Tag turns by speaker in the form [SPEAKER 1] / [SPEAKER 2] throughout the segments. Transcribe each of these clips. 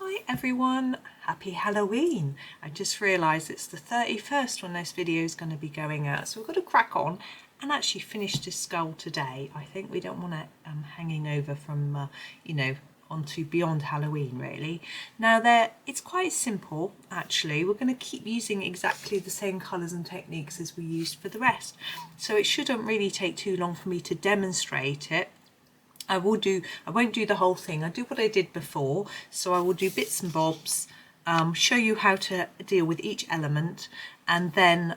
[SPEAKER 1] Hi everyone, happy Halloween. I just realised it's the 31st when this video is going to be going out, so we've got to crack on and actually finish this skull today. I think we don't want it hanging over from, onto beyond Halloween really. Now it's quite simple actually. We're going to keep using exactly the same colours and techniques as we used for the rest. So it shouldn't really take too long for me to demonstrate it. I won't do the whole thing. I do what I did before, so I will do bits and bobs, show you how to deal with each element, and then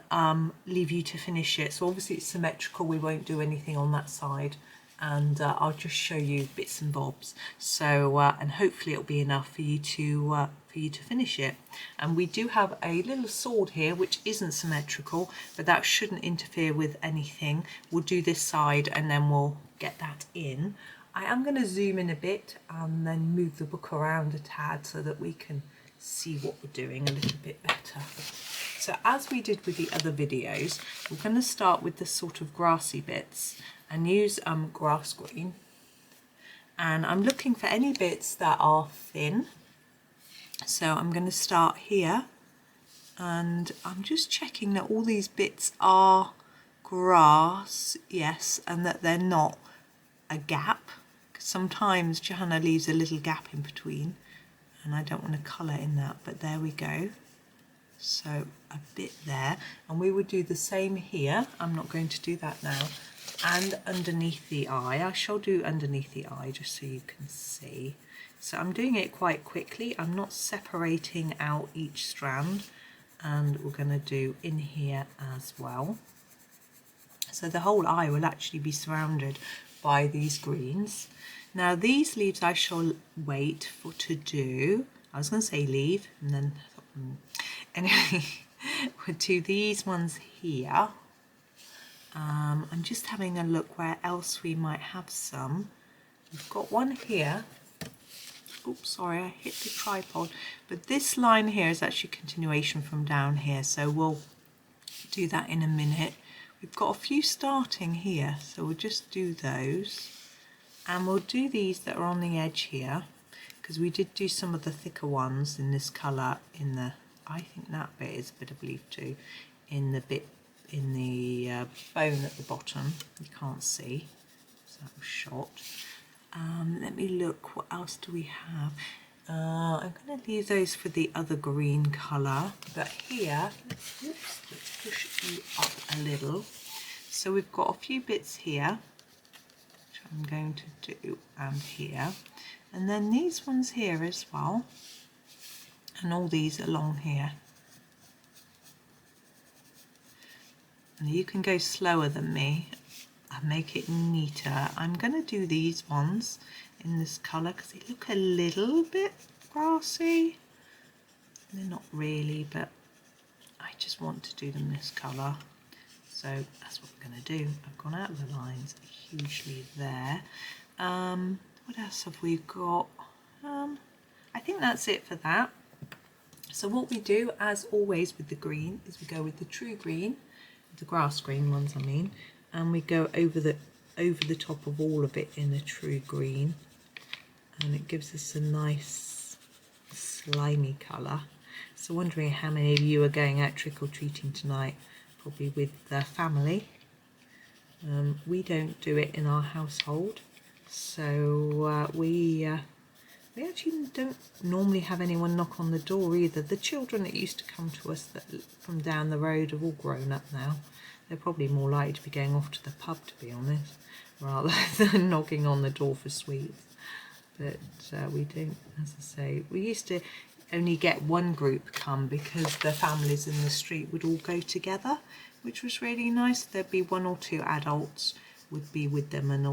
[SPEAKER 1] leave you to finish it. So obviously it's symmetrical, we won't do anything on that side, and I'll just show you bits and bobs. So and hopefully it'll be enough for you to finish it. And we do have a little sword here which isn't symmetrical, but that shouldn't interfere with anything. We'll do this side and then we'll get that in. I am going to zoom in a bit and then move the book around a tad so that we can see what we're doing a little bit better. So as we did with the other videos, we're going to start with the sort of grassy bits and use grass green. And I'm looking for any bits that are thin. So I'm going to start here, and I'm just checking that all these bits are grass, yes, and that they're not a gap. Sometimes Johanna leaves a little gap in between and I don't want to colour in that, but there we go. So a bit there, and we would do the same here. I'm not going to do that now. And underneath the eye, I shall do underneath the eye just so you can see. So I'm doing it quite quickly. I'm not separating out each strand, and we're going to do in here as well. So the whole eye will actually be surrounded by these greens. Now these leaves I shall wait for to do. I was going to say leave and then anyway, we'll do these ones here. I'm just having a look where else we might have some. We've got one here. Oops, sorry, I hit the tripod. But this line here is actually a continuation from down here, so we'll do that in a minute. We've got a few starting here, so we'll just do those. And we'll do these that are on the edge here, because we did do some of the thicker ones in this colour in the, I think that bit is a bit of leaf too, in the bit, in the bone at the bottom. You can't see, so that was shot. Let me look, what else do we have? I'm going to leave those for the other green colour, but here, let's push you up a little. So we've got a few bits here, which I'm going to do, and here, and then these ones here as well, and all these along here. And you can go slower than me and make it neater. I'm going to do these ones in this colour because they look a little bit grassy. They're not really, but I just want to do them this colour. So that's what we're going to do. I've gone out of the lines hugely there. What else have we got? I think that's it for that. So what we do, as always with the green, is we go with the true green, the grass green ones I mean, and we go over the top of all of it in the true green, and it gives us a nice slimy colour. So wondering how many of you are going out trick-or-treating tonight, probably with the family. We don't do it in our household, so we actually don't normally have anyone knock on the door either. The children that used to come to us from down the road have all grown up now. They're probably more likely to be going off to the pub, to be honest, rather than knocking on the door for sweets. But we don't, as I say, we used to only get one group come because the families in the street would all go together, which was really nice. There'd be one or two adults would be with them, and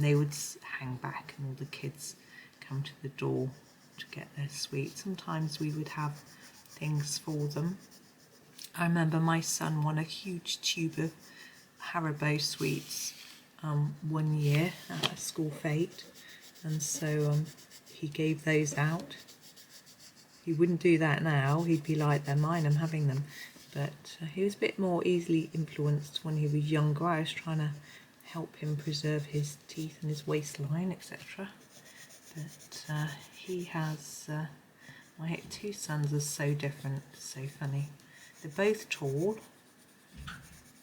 [SPEAKER 1] they would hang back, and all the kids come to the door to get their sweets. Sometimes we would have things for them. I remember my son won a huge tube of Haribo sweets one year at a school fete, and so he gave those out. He wouldn't do that now. He'd be like, they're mine, I'm having them. But he was a bit more easily influenced when he was younger. I was trying to help him preserve his teeth and his waistline, etc. But he has My two sons are so different, so funny. They're both tall.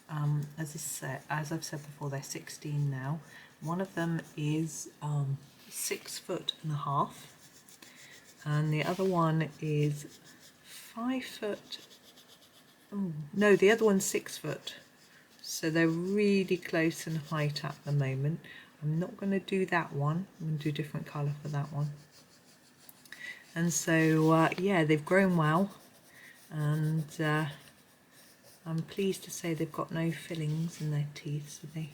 [SPEAKER 1] As I've said before, they're 16 now. One of them is 6'1.5", and the other one is 5 foot. Oh, no, the other one's 6 foot. So they're really close in height at the moment. I'm not going to do that one. I'm going to do a different colour for that one. And so, yeah, they've grown well, and I'm pleased to say they've got no fillings in their teeth, so they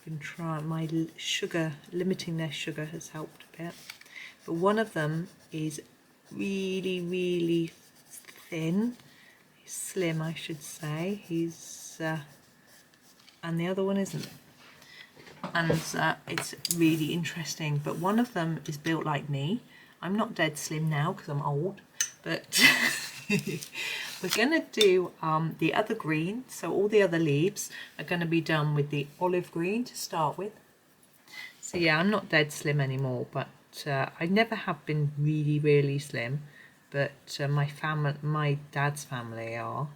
[SPEAKER 1] can try. My sugar, limiting their sugar has helped a bit. But one of them is really, really thin, slim, I should say. He's and the other one isn't. And it's really interesting. But one of them is built like me. I'm not dead slim now because I'm old, but we're going to do the other green. So all the other leaves are going to be done with the olive green to start with. So yeah, I'm not dead slim anymore, but I never have been really, really slim. But my dad's family are,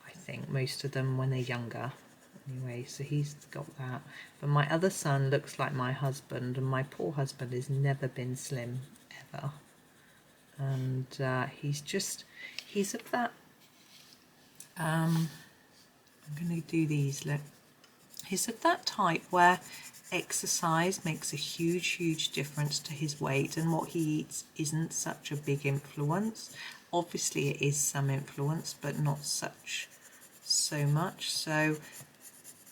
[SPEAKER 1] I think, most of them when they're younger. Anyway, so he's got that. But my other son looks like my husband, and my poor husband has never been slim ever. And he's of that. I'm going to do these. Look, he's of that type where exercise makes a huge difference to his weight, and what he eats isn't such a big influence. Obviously, it is some influence, but not so much. So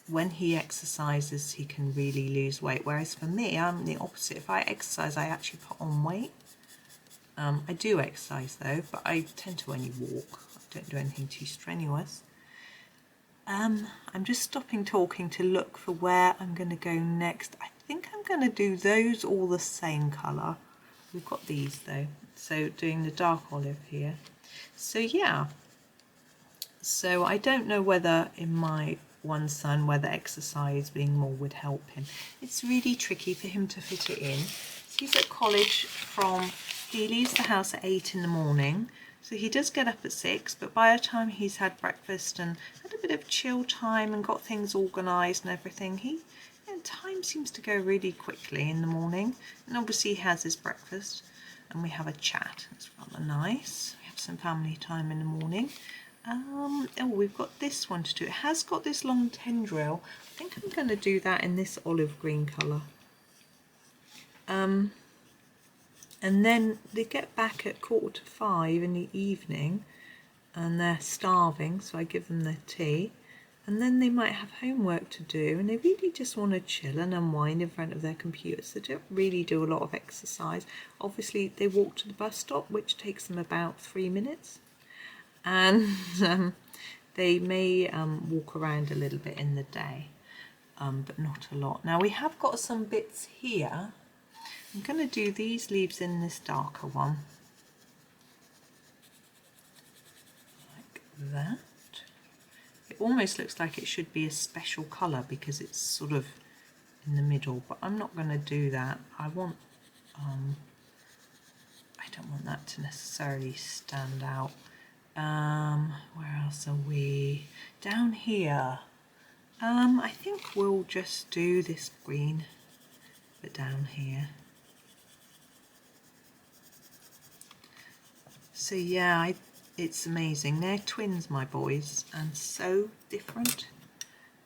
[SPEAKER 1] when he exercises, he can really lose weight, whereas for me, I'm the opposite. If I exercise, I actually put on weight. I do exercise though, but I tend to only walk. I don't do anything too strenuous. I'm just stopping talking to look for where I'm going to go next. I think I'm going to do those all the same colour. We've got these though, so doing the dark olive here. So yeah, so I don't know whether in my one son whether exercise being more would help him. It's really tricky for him to fit it in. So he's at college he leaves the house at 8 in the morning, so he does get up at 6, but by the time he's had breakfast and had a bit of chill time and got things organised and everything, time seems to go really quickly in the morning. And obviously he has his breakfast and we have a chat. It's rather nice. We have some family time in the morning. Oh, we've got this one to do. It has got this long tendril. I think I'm going to do that in this olive green colour. And then they get back at 4:45 in the evening and they're starving, so I give them their tea. And then they might have homework to do, and they really just want to chill and unwind in front of their computers. They don't really do a lot of exercise. Obviously, they walk to the bus stop, which takes them about 3 minutes. And they may walk around a little bit in the day, but not a lot. Now, we have got some bits here. I'm going to do these leaves in this darker one, like that. It almost looks like it should be a special colour because it's sort of in the middle, but I'm not going to do that. I don't want that to necessarily stand out. Where else are we? Down here. I think we'll just do this green, but down here. So yeah, it's amazing. They're twins, my boys, and so different,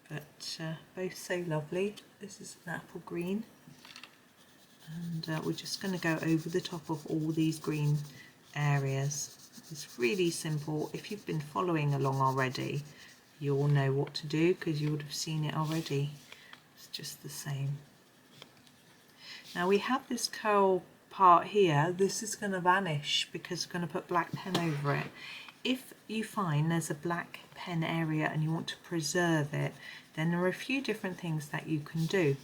[SPEAKER 1] but both so lovely. This is an apple green, and we're just going to go over the top of all these green areas. It's really simple. If you've been following along already, you all know what to do because you would have seen it already. It's just the same. Now we have this curl part here. This is going to vanish because we're going to put black pen over it. If you find there's a black pen area and you want to preserve it, then there are a few different things that you can do.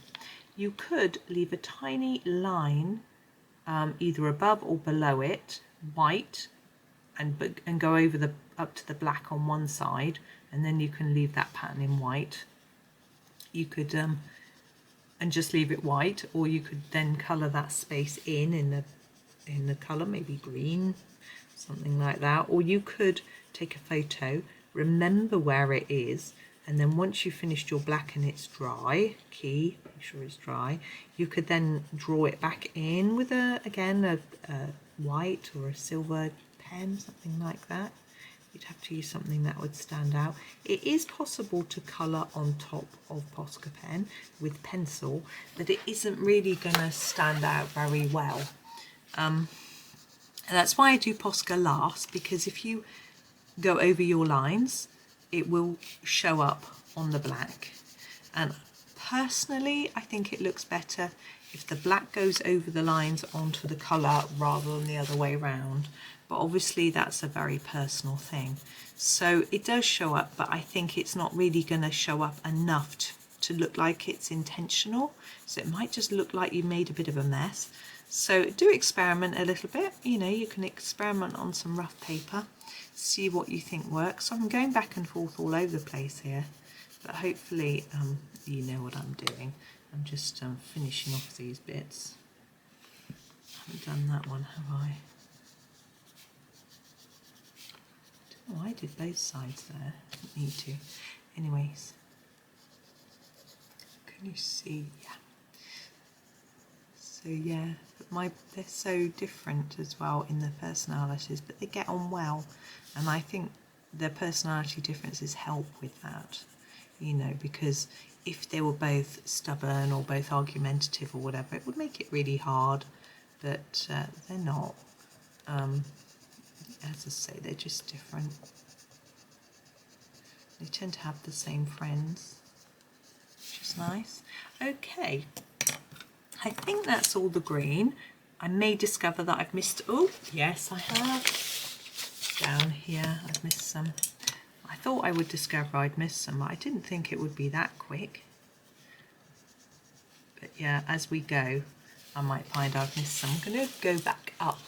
[SPEAKER 1] You could leave a tiny line either above or below it, white, and go over up to the black on one side, and then you can leave that pattern in white. You could and just leave it white, or you could then colour that space in the colour, maybe green something like that. Or you could take a photo, remember where it is, and then once you've finished your black and it's dry, make sure it's dry, you could then draw it back in with a white or a silver pen, something like that. You'd have to use something that would stand out. It is possible to colour on top of Posca pen with pencil, but it isn't really going to stand out very well. And that's why I do Posca last, because if you go over your lines, it will show up on the black. And personally, I think it looks better if the black goes over the lines onto the colour rather than the other way around. But obviously that's a very personal thing. So it does show up, but I think it's not really going to show up enough to look like it's intentional. So it might just look like you made a bit of a mess. So do experiment a little bit. You know, you can experiment on some rough paper, see what you think works. So I'm going back and forth all over the place here, but hopefully you know what I'm doing. I'm just finishing off these bits. I haven't done that one, have I? Oh, I did both sides there. Didn't need to. Anyways, can you see? Yeah. So yeah, but they're so different as well in their personalities, but they get on well, and I think their personality differences help with that. You know, because if they were both stubborn or both argumentative or whatever, it would make it really hard. But they're not. As I say, they're just different. They tend to have the same friends, which is nice. Okay, I think that's all the green. I may discover that I've missed, oh yes I have, down here I've missed some. I thought I would discover I'd missed some, but I didn't think it would be that quick. But yeah, as we go, I might find I've missed some. I'm going to go back up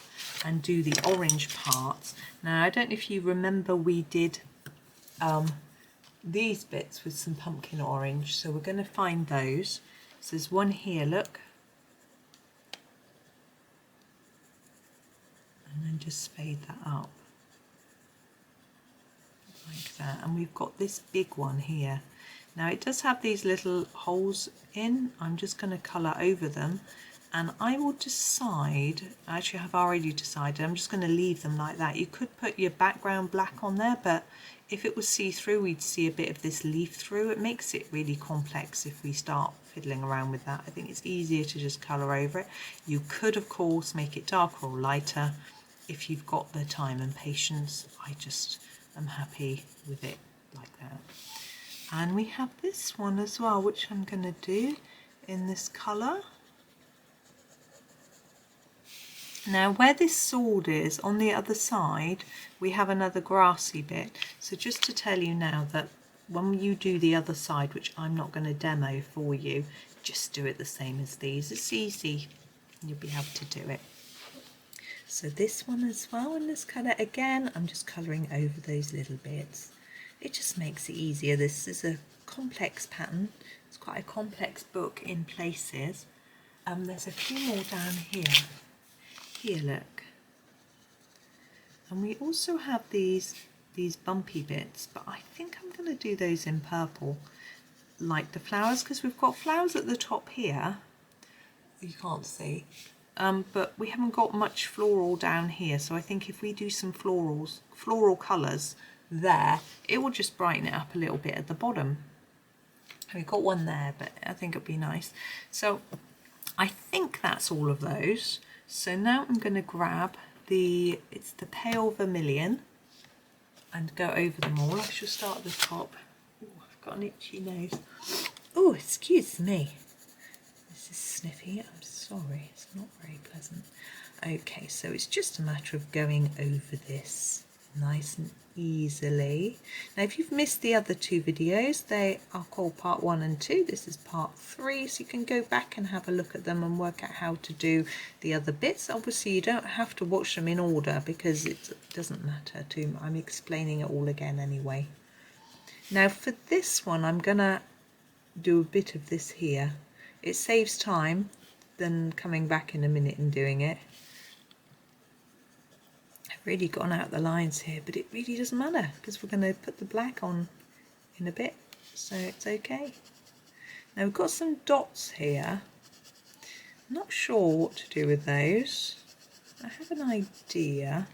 [SPEAKER 1] and do the orange parts. Now I don't know if you remember, we did these bits with some pumpkin orange, so we're going to find those. So there's one here, look, and then just fade that up like that. And we've got this big one here. Now it does have these little holes in. I'm just going to colour over them, and I will decide, actually I've already decided, I'm just going to leave them like that. You could put your background black on there, but if it was see-through, we'd see a bit of this leaf through. It makes it really complex if we start fiddling around with that. I think it's easier to just colour over it. You could, of course, make it darker or lighter if you've got the time and patience. I just am happy with it like that. And we have this one as well, which I'm going to do in this colour. Now where this sword is, on the other side, we have another grassy bit. So just to tell you now that when you do the other side, which I'm not going to demo for you, just do it the same as these. It's easy, you'll be able to do it. So this one as well in this colour, again, I'm just colouring over those little bits. It just makes it easier. This is a complex pattern. It's quite a complex book in places. There's a few more down here. Here, look. And we also have these bumpy bits, but I think I'm going to do those in purple, like the flowers, because we've got flowers at the top here. You can't see. But we haven't got much floral down here, so I think if we do some floral colours there, it will just brighten it up a little bit at the bottom. We've got one there, but I think it'd be nice. So I think that's all of those. So now I'm going to grab it's the pale vermilion and go over them all. I shall start at the top. Ooh, I've got an itchy nose. Oh, excuse me. This is sniffy. I'm sorry, it's not very pleasant. Okay, so it's just a matter of going over this nice and easily. Now if you've missed the other two videos, they are called part 1 and 2. This is part 3, so you can go back and have a look at them and work out how to do the other bits. Obviously you don't have to watch them in order because it doesn't matter too much. I'm explaining it all again anyway. Now for this one I'm gonna do a bit of this here. It saves time than coming back in a minute and doing it. I really gone out the lines here, but it really doesn't matter because we're going to put the black on in a bit, so it's okay. Now we've got some dots here. I'm not sure what to do with those. I have an idea.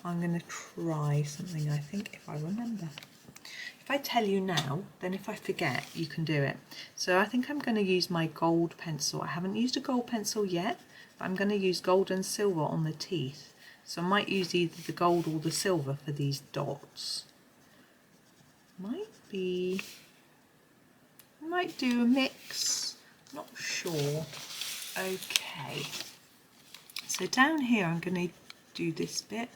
[SPEAKER 1] I'm going to try something, I think, if I remember. If I tell you now, then if I forget, you can do it. So I think I'm going to use my gold pencil. I haven't used a gold pencil yet, but I'm going to use gold and silver on the teeth. So I might use either the gold or the silver for these dots. Might do a mix, not sure. Okay, so down here I'm going to do this bit.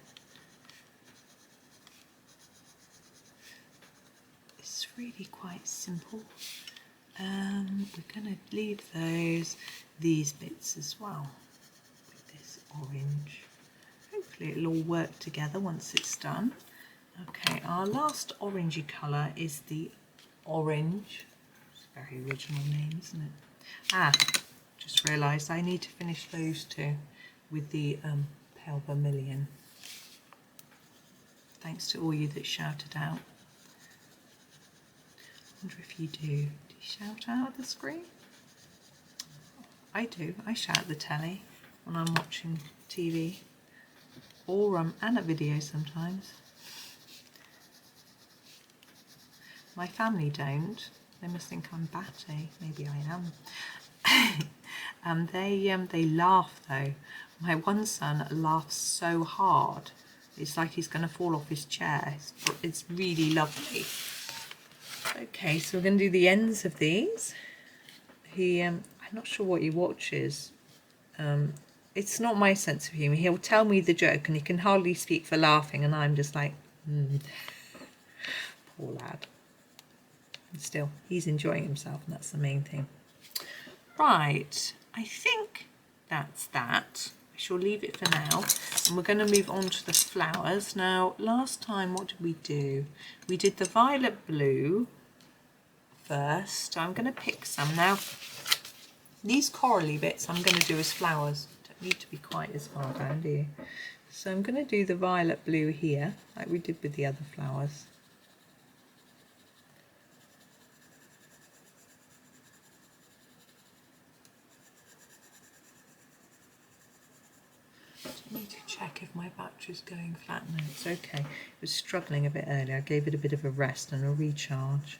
[SPEAKER 1] It's really quite simple. We're going to leave these bits as well with this orange. Hopefully it'll all work together once it's done. Okay, our last orangey colour is the orange. It's a very original name, isn't it? Just realised I need to finish those two with the pale vermilion. Thanks to all you that shouted out. I wonder if you do. Do you shout out at the screen? I do. I shout at the telly when I'm watching TV, or and at videos sometimes. My family don't. They must think I'm batty. Maybe I am. They laugh though. My one son laughs so hard. It's like he's going to fall off his chair. It's really lovely. Okay, so we're going to do the ends of these. I'm not sure what he watches. It's not my sense of humour. He'll tell me the joke and he can hardly speak for laughing, and I'm just like, poor lad. Still, he's enjoying himself, and that's the main thing. Right, I think that's that. I shall leave it for now, and we're going to move on to the flowers. Now, last time, what did we do? We did the violet blue first. I'm going to pick some. Now, these corally bits I'm going to do as flowers. Don't need to be quite as far down, do you? So I'm going to do the violet blue here, like we did with the other flowers. I need to check if my battery's going flat. No, it's okay. It was struggling a bit earlier. I gave it a bit of a rest and a recharge.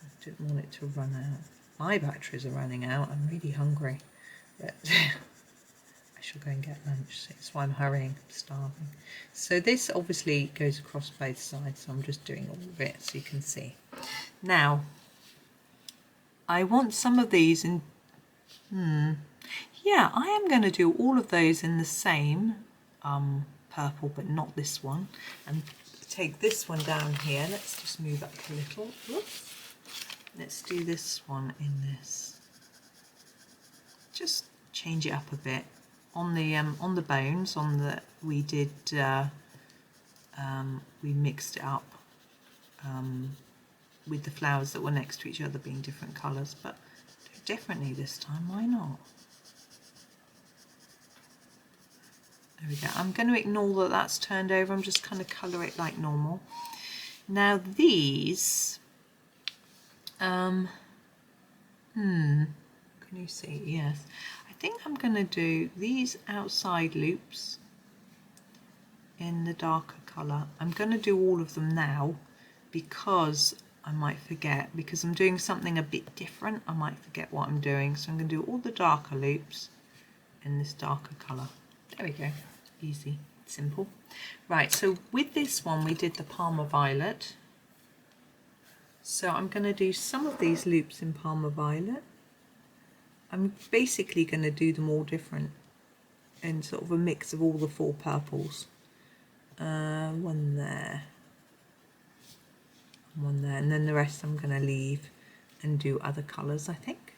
[SPEAKER 1] I didn't want it to run out. My batteries are running out. I'm really hungry, but I shall go and get lunch. That's why I'm hurrying. I'm starving. So this obviously goes across both sides, so I'm just doing all of it so you can see. Now, I want some of these in... Yeah, I am going to do all of those in the same purple, but not this one. And take this one down here. Let's just move up a little. Whoops. Let's do this one in this. Just change it up a bit. On the bones, we did we mixed it up with the flowers that were next to each other being different colours, but do it differently this time. Why not? There we go. I'm going to ignore that that's turned over. I'm just going to colour it like normal. Now these, can you see? Yes. I think I'm going to do these outside loops in the darker colour. I'm going to do all of them now because I might forget, because I'm doing something a bit different. I might forget what I'm doing. So I'm going to do all the darker loops in this darker colour. There we go. Easy, simple. Right, so with this one we did the Palmer Violet. So I'm going to do some of these loops in Palmer Violet. I'm basically going to do them all different in sort of a mix of all the four purples. One there, one there, and then the rest I'm going to leave and do other colours, I think.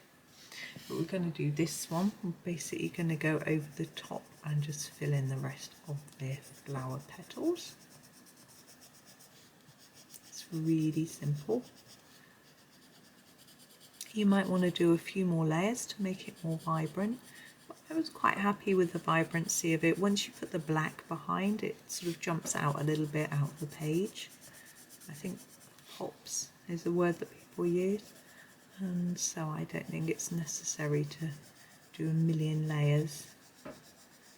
[SPEAKER 1] But we're going to do this one. We're basically going to go over the top and just fill in the rest of the flower petals. It's really simple. You might want to do a few more layers to make it more vibrant. But I was quite happy with the vibrancy of it. Once you put the black behind, it sort of jumps out a little bit out of the page. I think pops is the word that people use, and so I don't think it's necessary to do a million layers. It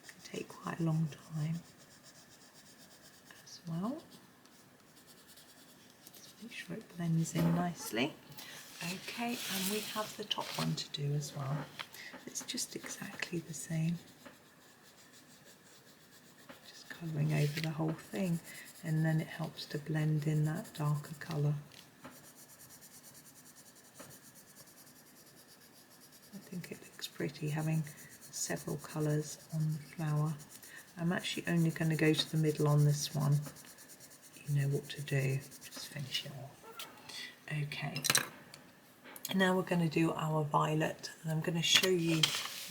[SPEAKER 1] can take quite a long time as well. Just make sure it blends in nicely. Okay, and we have the top one to do as well. It's just exactly the same. Just colouring over the whole thing, and then it helps to blend in that darker colour. I think it looks pretty having several colours on the flower. I'm actually only going to go to the middle on this one. You know what to do, just finish it off. Okay. Now we're going to do our violet, and I'm going to show you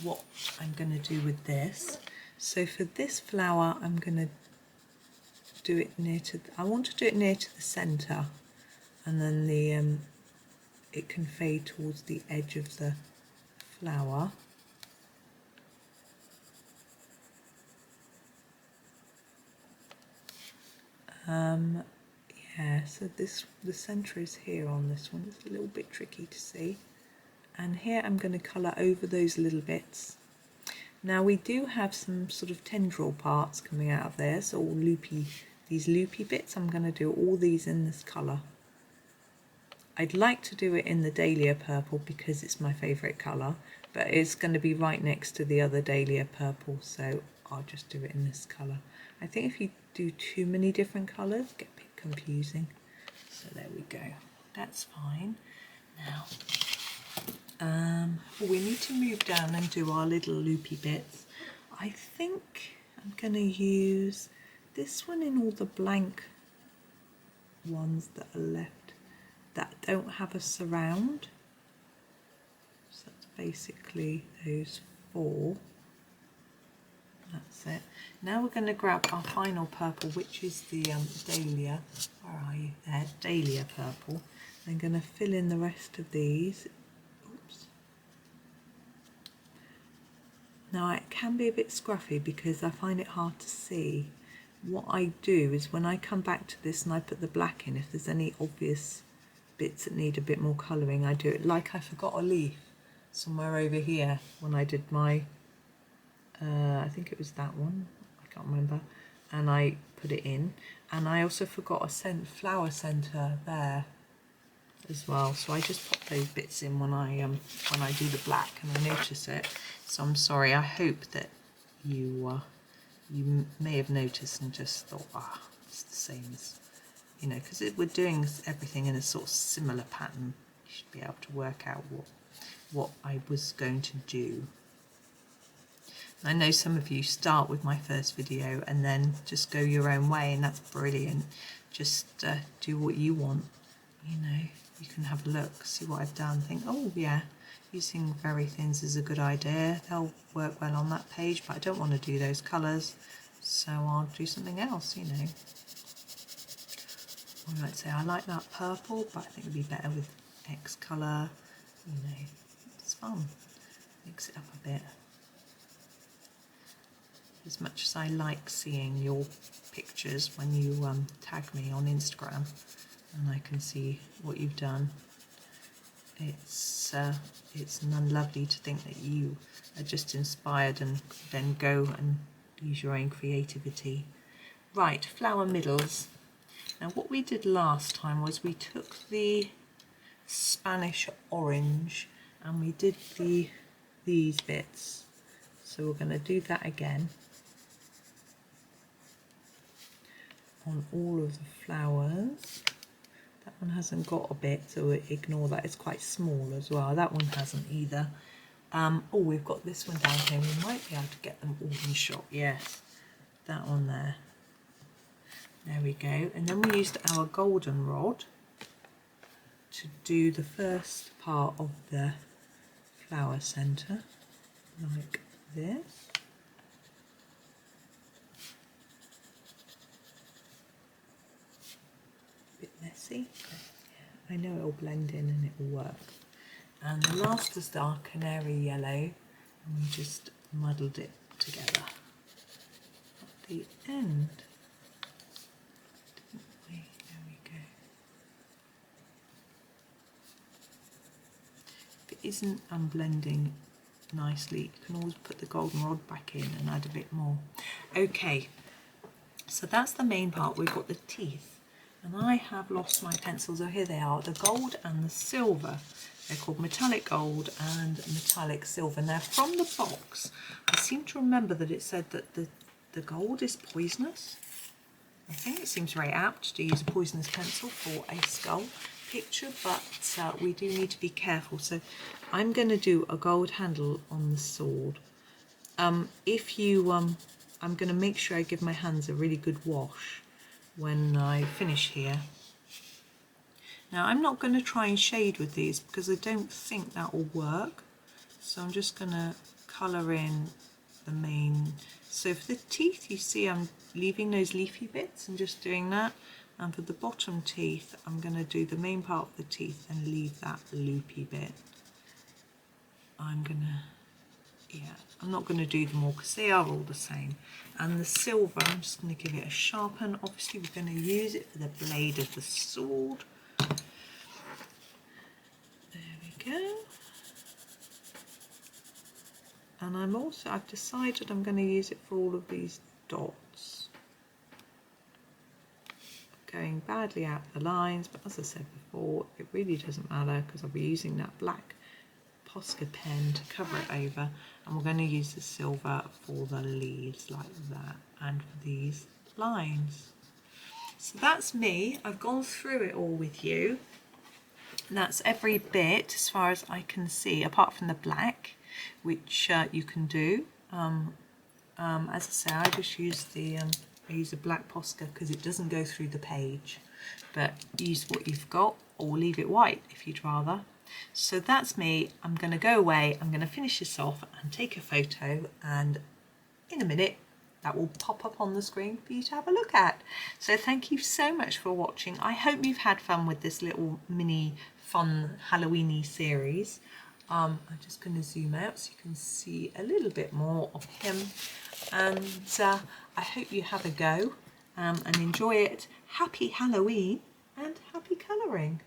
[SPEAKER 1] what I'm going to do with this. So for this flower, I'm going to do it near to, I want to do it near to the centre, and then the it can fade towards the edge of the flower. Yeah, so the centre is here on this one. It's a little bit tricky to see. And here I'm going to colour over those little bits. Now we do have some sort of tendril parts coming out of there, so all loopy, these loopy bits, I'm going to do all these in this colour. I'd like to do it in the dahlia purple because it's my favourite colour, but it's going to be right next to the other dahlia purple, so I'll just do it in this colour. I think if you do too many different colours, it gets a bit confusing. So there we go. That's fine. Now, we need to move down and do our little loopy bits. I think I'm going to use this one in all the blank ones that are left that don't have a surround. So that's basically those 4. That's it. Now we're going to grab our final purple, which is the dahlia. Where are you? There, dahlia purple. I'm going to fill in the rest of these. Oops. Now it can be a bit scruffy because I find it hard to see. What I do is when I come back to this and I put the black in, if there's any obvious bits that need a bit more colouring, I do it. Like I forgot a leaf somewhere over here when I did my I think it was that one, I can't remember, and I put it in, and I also forgot a flower centre there as well, so I just pop those bits in when I do the black, and I notice it. So I'm sorry. I hope that you may have noticed and just thought, it's the same as, you know, because we're doing everything in a sort of similar pattern. You should be able to work out what I was going to do. I know some of you start with my first video and then just go your own way, and that's brilliant. Just do what you want, you know. You can have a look, see what I've done, think, oh yeah, using very thins is a good idea. They'll work well on that page, but I don't want to do those colours, so I'll do something else, you know. I might say I like that purple, but I think it'd be better with X colour, you know. It's fun, mix it up a bit. As much as I like seeing your pictures when you tag me on Instagram and I can see what you've done, it's lovely to think that you are just inspired and then go and use your own creativity. Right, flower middles. Now what we did last time was we took the Spanish orange and we did these bits. So we're going to do that again on all of the flowers. That one hasn't got a bit, so ignore that. It's quite small as well. That one hasn't either. Oh, we've got this one down here. We might be able to get them all in shot. Yes, that one there. There we go. And then we used our golden rod to do the first part of the flower centre, like this. Bit messy, but yeah, I know it'll blend in and it will work. And the last was our canary yellow, and we just muddled it together at the end, didn't we? There we go. If it isn't blending nicely, you can always put the golden rod back in and add a bit more. Okay, so that's the main part. We've got the teeth, and I have lost my pencils. Oh, here they are, the gold and the silver. They're called metallic gold and metallic silver. Now from the box, I seem to remember that it said that the gold is poisonous. I think it seems very apt to use a poisonous pencil for a skull picture, but we do need to be careful. So I'm going to do a gold handle on the sword. I'm going to make sure I give my hands a really good wash when I finish here. Now I'm not going to try and shade with these because I don't think that will work. So I'm just going to colour in the main. So for the teeth, you see I'm leaving those leafy bits and just doing that. And for the bottom teeth, I'm going to do the main part of the teeth and leave that loopy bit. I'm not going to do them all because they are all the same. And the silver, I'm just going to give it a sharpen. Obviously we're going to use it for the blade of the sword. There we go. And I've decided I'm going to use it for all of these dots. Going badly out the lines, but as I said before, it really doesn't matter because I'll be using that black Posca pen to cover it over, and we're going to use the silver for the leaves like that and for these lines. So that's me. I've gone through it all with you. And that's every bit as far as I can see, apart from the black, which you can do. As I say, I just use I use a black Posca because it doesn't go through the page, but use what you've got or leave it white if you'd rather. So that's me. I'm going to go away, I'm going to finish this off and take a photo, and in a minute that will pop up on the screen for you to have a look at. So thank you so much for watching. I hope you've had fun with this little mini fun Halloweeny series. I'm just going to zoom out so you can see a little bit more of him, and I hope you have a go and enjoy it. Happy Halloween and happy colouring.